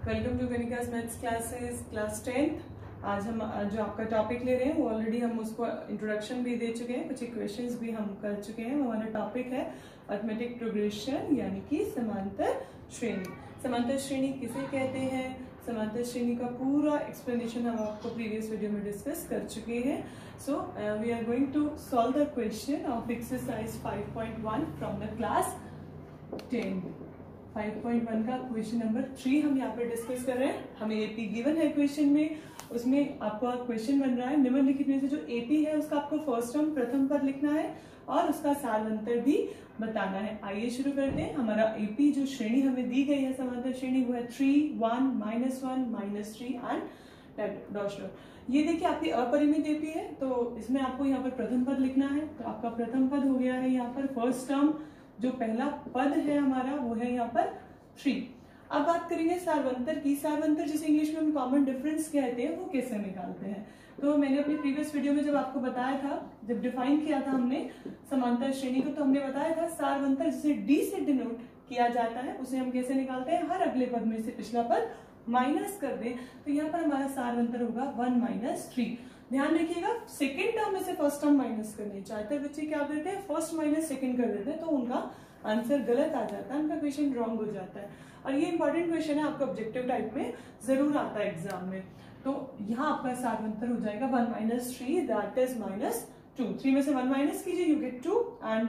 Welcome to गणिकास maths classes class 10th। आज हम जो आपका टॉपिक ले रहे हैं वो ऑलरेडी हम उसको इंट्रोडक्शन भी दे चुके हैं, कुछ इक्वेशंस भी हम कर चुके हैं। हमारा टॉपिक है अरिथमेटिक प्रोग्रेशन यानी कि समांतर श्रेणी। समांतर श्रेणी किसे कहते हैं, समांतर श्रेणी का पूरा एक्सप्लेनेशन हम आपको प्रीवियस वीडियो में डिस्कस कर चुके हैं। So we are going to solve the question of exercise 5.1 from the class 10। 5.1 का क्वेश्चन नंबर 3 हम यहाँ पे डिस्कस कर रहे हैं। हमें एपी गिवन है क्वेश्चन में, उसमें आपका क्वेश्चन बन रहा है निम्नलिखित में से जो एपी है उसका आपको फर्स्ट टर्म प्रथम पद लिखना है और उसका सारांतर भी बताना है। आइए शुरू करते हैं। हमारा एपी जो श्रेणी हमें दी गई है समांतर श्रेणी वो है 3, 1, -1, -3 एंड डॉट। ये देखिए आपकी अपरिमित एपी है तो इसमें आपको यहाँ पर प्रथम पद लिखना है। तो आपका प्रथम पद हो गया है यहाँ पर फर्स्ट टर्म, जो पहला पद है हमारा वो है यहाँ पर 3। अब बात करेंगे सारवंतर की। सारवंतर जिसे इंग्लिश में हम कॉमन डिफरेंस कहते हैं वो कैसे निकालते हैं। तो मैंने अपनी प्रीवियस वीडियो में जब आपको बताया था, जब डिफाइन किया था हमने समांतर श्रेणी को, तो हमने बताया था सारवंतर जिसे डी से डिनोट किया जाता है उसे हम कैसे निकालते हैं, हर अगले पद में से पिछला पद माइनस कर दें। तो यहाँ पर हमारा सारवंतर होगा 1 - 3। ध्यान रखिएगा सेकेंड टर्म में से फर्स्ट टर्म माइनस करने, ज्यादातर बच्चे क्या करते हैं फर्स्ट माइनस सेकेंड कर देते हैं तो उनका आंसर गलत आ जाता है, उनका क्वेश्चन रॉन्ग हो जाता है। और ये इंपॉर्टेंट क्वेश्चन है, आपका ऑब्जेक्टिव टाइप में जरूर आता है एग्जाम में। तो यहाँ आपका सारवंतर हो जाएगा 1 - 3 दैट इज -2। 3 में से 1 माइनस कीजिए यू गेट 2 एंड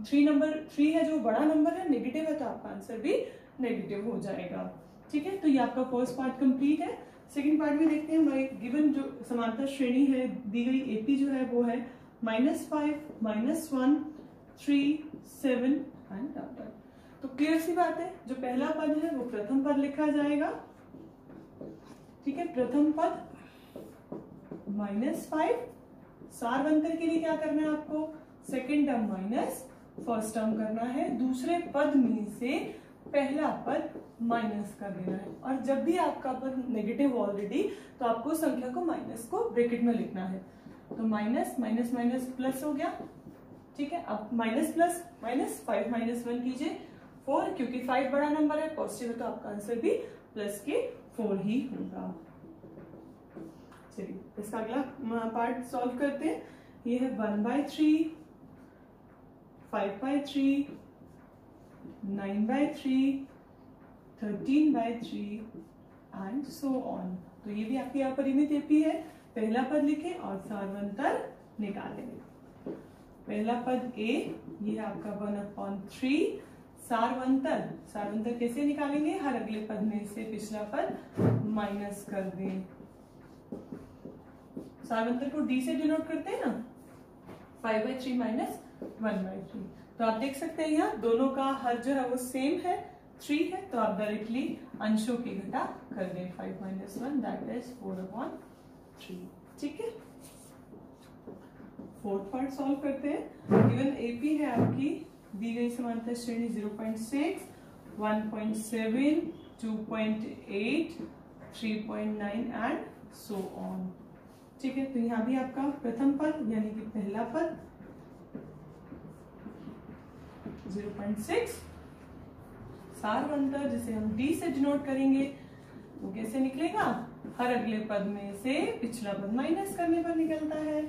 3 है जो बड़ा नंबर है, नेगेटिव है तो आपका आंसर भी नेगेटिव हो जाएगा। ठीक है, तो ये आपका फर्स्ट पार्ट कंप्लीट है। सेकेंड पार्ट में देखते हैं हमारे गिवन जो समांतर श्रेणी है दी गई एपी जो है वो है -5, -1, 3, 7 एंड डॉट। तो क्लियर सी बात है, जो पहला पद है वो प्रथम पद लिखा जाएगा। ठीक है, प्रथम पद -5। सारवंतर के लिए क्या करना है आपको, second term minus first term करना है, दूसरे पद में से पहला पद माइनस कर देना है। और जब भी आपका पद नेगेटिव ऑलरेडी तो आपको संख्या को माइनस को ब्रैकेट में लिखना है। तो माइनस माइनस माइनस प्लस हो गया। ठीक है, अब माइनस प्लस माइनस 5 - 1 कीजिए 4, क्योंकि 5 बड़ा नंबर है पॉजिटिव है तो आपका आंसर भी प्लस के 4 ही होगा। चलिए इसका अगला पार्ट सॉल्व करते हैं। ये है 1/3, 5/3, 9/3, 13/3 एंड सो ऑन। तो ये भी आपकी अपरिमित एपी है। पहला पद लिखें और सारवंतर निकालेंगे। पहला पद ए, ये है आपका 1/3। सारवंतर कैसे निकालेंगे, हर अगले पद में से पिछला पद माइनस कर दें। सारवंतर को डी से डिनोट करते हैं ना, 5/3 - 1/3। तो आप देख सकते हैं यहाँ दोनों का हर जो है वो सेम है, 3 है, तो आप डायरेक्टली अंशों की घटा कर दें। 5 - 1 दैट इज 4/3। ठीक है, फोर्थ पार्ट सॉल्व करते हैं। गिवन एपी है आपकी दी गई समांतर श्रेणी 0.6, 1.7, 2.8, 3.9 एंड सो ऑन। ठीक है, तो यहाँ भी आपका प्रथम पद यानी कि पहला पद 0.6। सारवंतर जिसे हम डी से डिनोट करेंगे वो कैसे निकलेगा, हर अगले पद में से पिछला पद माइनस करने पर निकलता है।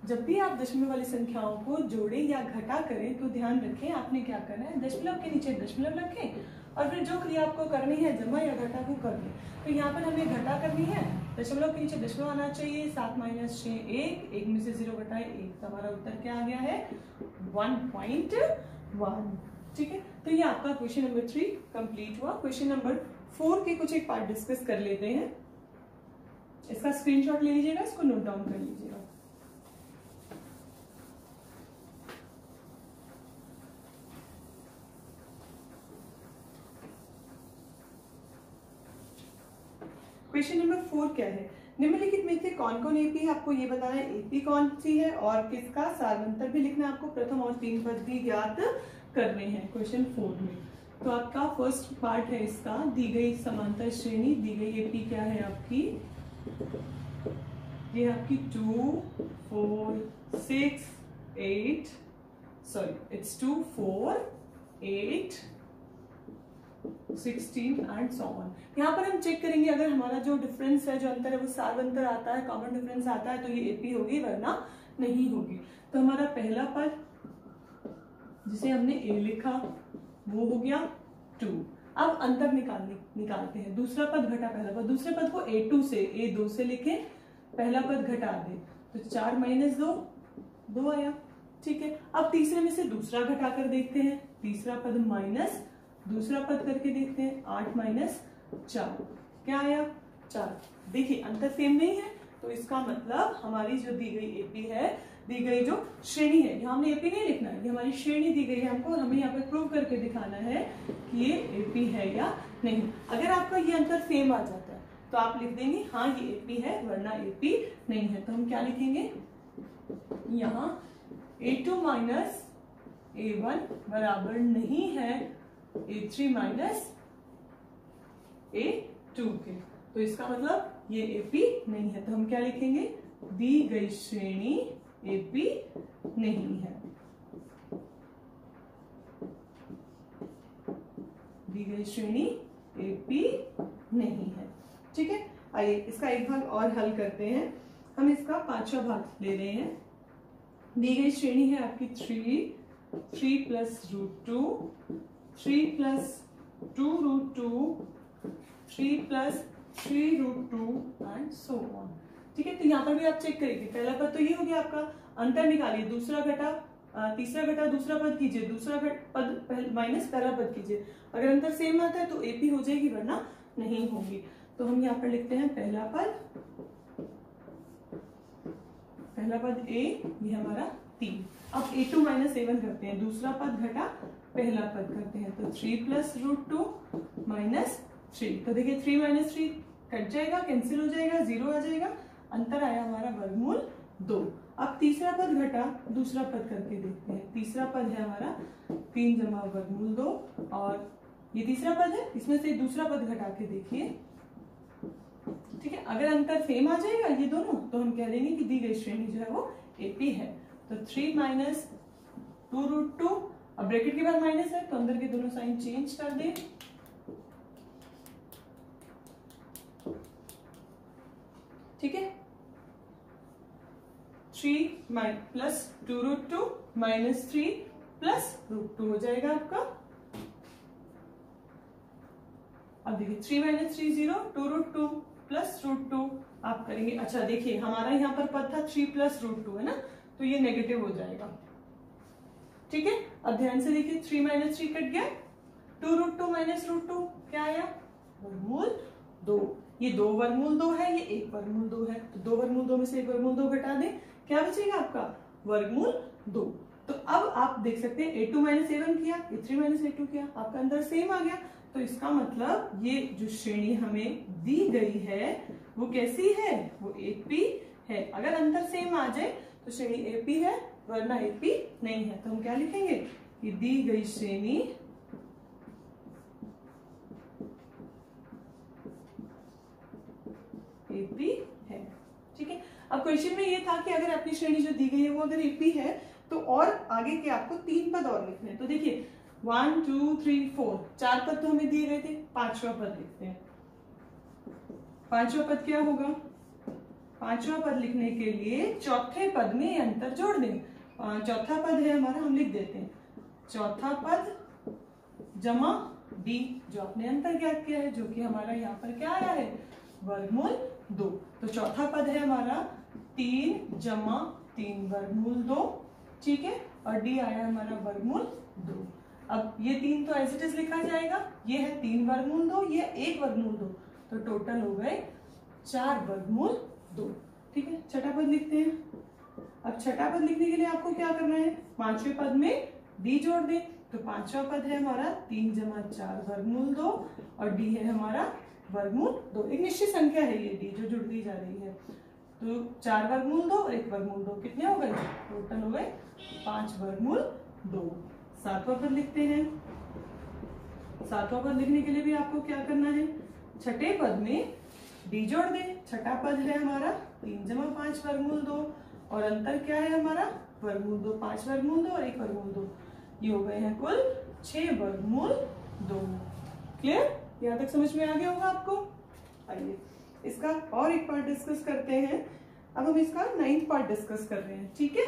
जब भी आप दशमलव वाली संख्याओं को जोड़े या घटा करें तो ध्यान रखें आपने क्या करना है, दशमलव के नीचे दशमलव रखें और फिर जो क्रिया आपको करनी है जमा या घटा को कर लें। तो यहाँ पर हमें घटा करनी है, दशमलव के नीचे दशमलव आना चाहिए। 7 - 6 1, 1 में से 0 घटाए 1, तो हमारा उत्तर क्या आ गया है 1.1। ठीक है, तो ये आपका क्वेश्चन नंबर 3 कंप्लीट हुआ। क्वेश्चन नंबर 4 के कुछ एक पार्ट डिस्कस कर लेते हैं। इसका स्क्रीनशॉट ले लीजिएगा, इसको नोट डाउन कर लीजिएगा। क्वेश्चन नंबर 4 क्या है, निम्नलिखित में से कौन कौन एपी है, आपको ये बताना है एपी कौन सी है और किसका सारवंतर भी लिखना है आपको, प्रथम और 3 पद भी ज्ञात करने हैं क्वेश्चन 4 में। तो आपका फर्स्ट पार्ट है इसका, दी गई समांतर श्रेणी, दी गई एपी क्या है आपकी, ये आपकी 2, 4, 6, 8, sorry it's 2, 4, 8, 16 and so on. यहाँ पर हम चेक करेंगे अगर हमारा जो डिफरेंस है, जो अंतर है वो सार अंतर आता है, कॉमन डिफरेंस आता है, तो ये एपी होगी वरना नहीं होगी। तो हमारा पहला पद जिसे हमने ए लिखा वो हो गया 2। अब अंतर निकालते हैं। दूसरा पद घटा पहला पद, दूसरे पद को A2 से A2 से लिखें, पहला पद घटा दे तो 4 माइनस 2 2 आया, ठीक है। अब तीसरे में से दूसरा घटा कर देखते हैं, तीसरा पद माइनस दूसरा पद करके देखते हैं, 8 माइनस 4 क्या आया 4। देखिए अंतर सेम नहीं है, तो इसका मतलब हमारी जो दी गई एपी है, दी गई जो श्रेणी है, यहाँ हमने एपी नहीं लिखना है, ये हमारी श्रेणी दी गई है हमको, और हमें यहाँ पे प्रूव करके दिखाना है कि ये एपी है या नहीं। अगर आपका ये अंतर सेम आ जाता है तो आप लिख देंगे हाँ ये एपी है वरना एपी नहीं है। तो हम क्या लिखेंगे यहाँ A2 माइनस A1 बराबर नहीं है A3 माइनस A2 के, तो इसका मतलब ये एपी नहीं है। तो हम क्या लिखेंगे दी गई श्रेणी एपी नहीं है, दी गई श्रेणी एपी नहीं है, ठीक है। आइए इसका एक भाग और हल करते हैं। हम इसका पांचवा भाग ले रहे हैं। दी गई श्रेणी है आपकी 3 plus √2, 3 plus 2 √2, 3 plus 3 √2 and so on, ठीक है। तो यहाँ पर भी आप चेक करेंगे, पहला पद तो ये हो गया आपका, अंतर निकालिए, दूसरा घटा तीसरा घटा दूसरा पद कीजिए, दूसरा पद माइनस पहला पद कीजिए, अगर अंतर सेम आता है तो एपी हो जाएगी वरना नहीं होगी। तो हम यहाँ पर लिखते हैं पहला पद ए, ये हमारा 3। अब A2 माइनस A1 करते हैं, दूसरा पद घटा पहला पद करते हैं, तो 3 प्लस √2 माइनस 3, तो देखिए 3 माइनस 3 कट जाएगा, कैंसिल हो जाएगा, 0 आ जाएगा, अंतर आया हमारा वर्गमूल 2। अब तीसरा पद घटा दूसरा पद करके देखते हैं, तीसरा पद है हमारा 3 जमा वर्गमूल 2, और ये तीसरा पद है, इसमें से दूसरा पद घटा के देखिए, ठीक है। अगर अंतर सेम आ जाएगा ये दोनों, तो हम कह देंगे कि दी गई श्रेणी जो है वो एपी है। तो 3 माइनस 2 √2, अब ब्रैकेट के बाद माइनस है तो अंदर के दोनों साइन चेंज कर दें, ठीक है। 3 प्लस 2 √2 माइनस 3 प्लस √2 हो जाएगा आपका। अब देखिए 3 माइनस 3 0, 2 √2 प्लस √2 आप करेंगे। अच्छा देखिए हमारा यहाँ पर पद था 3 प्लस √2 है ना, तो ये नेगेटिव हो जाएगा, ठीक है। अब ध्यान से देखिए 3 माइनस 3 कट गया, 2 √2 माइनस √2 क्या आया वर्गमूल 2। ये 2 वर्गमूल 2 है, ये 1 वर्गमूल 2 है, तो 2 वर्गमूल 2 में से 1 वर्गमूल 2 घटा दें, क्या बचेगा आपका वर्गमूल 2। तो अब आप देख सकते हैं A2 माइनस A1 किया, A3 माइनस A2 किया, आपका अंतर सेम आ गया। तो इसका मतलब ये जो श्रेणी हमें दी गई है वो कैसी है, वो एपी है। अगर अंतर सेम आ जाए तो श्रेणी एपी है वरना एपी नहीं है। तो हम क्या लिखेंगे कि दी गई श्रेणी एपी है, ठीक है। अब क्वेश्चन में ये था कि अगर आपकी श्रेणी जो दी गई है वो अगर एपी है तो और आगे के आपको 3 पद और लिखने हैं। तो देखिए 1 2 3 4 4 पद तो हमें दिए गए थे, 5वां पद लिखते हैं। 5वां पद क्या होगा, 5वां पद लिखने के लिए चौथे पद में अंतर जोड़ दें। चौथा पद है हमारा, हम लिख देते हैं चौथा पद जमा डी, जो आपने अंतर ज्ञात किया है, जो कि हमारा यहाँ पर क्या आया है वर्गमूल 2। तो चौथा पद है हमारा 3 जमा 3 वर्गमूल 2, ठीक है, और डी आया हमारा वर्गमूल 2। अब ये 3 तो एज इट इज लिखा जाएगा, ये है 3 वर्गमूल 2, ये 1 वर्गमूल 2, तो टोटल हो गए 4 वर्गमूल 2, ठीक है। छठा पद लिखते हैं। अब छठा पद लिखने के लिए आपको क्या करना है, 5वें पद में डी जोड़ दें। तो 5वां पद है हमारा 3 जमा 4 वर्गमूल 2, और डी है हमारा वर्गमूल 2। एक निश्चित संख्या है ये डी जो जुड़ती जा रही है। तो 4 वर्गमूल 2 और 1 वर्गमूल 2 कितने हो गए, टोटल हो गए 5 वर्गमूल 2। 7वां पद लिखते हैं। 7वां पद लिखने के लिए भी आपको क्या करना है, छठे पद में डी जोड़ दें। छठा पद है हमारा 3 जमा 5 वर्गमूल 2, और अंतर क्या है हमारा वर्गमूल 2, 5 वर्गमूल 2 और 1 वर्गमूल 2, ये हो गए हैं कुल 6 वर्गमूल 2, क्लियर? यहाँ तक समझ में आ गया होगा आपको। आइए इसका और एक पार्ट डिस्कस करते हैं। अब हम इसका 9th पार्ट डिस्कस कर रहे हैं, ठीक है?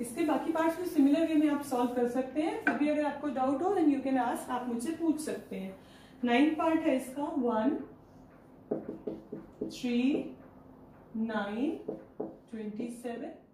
इसके बाकी पार्ट्स भी सिमिलर वे में आप सॉल्व कर सकते हैं। फिर भी अगर आपको डाउट हो देन यू कैन आस्क, आप मुझसे पूछ सकते हैं। 9th पार्ट है इसका 1, 3, 9, 27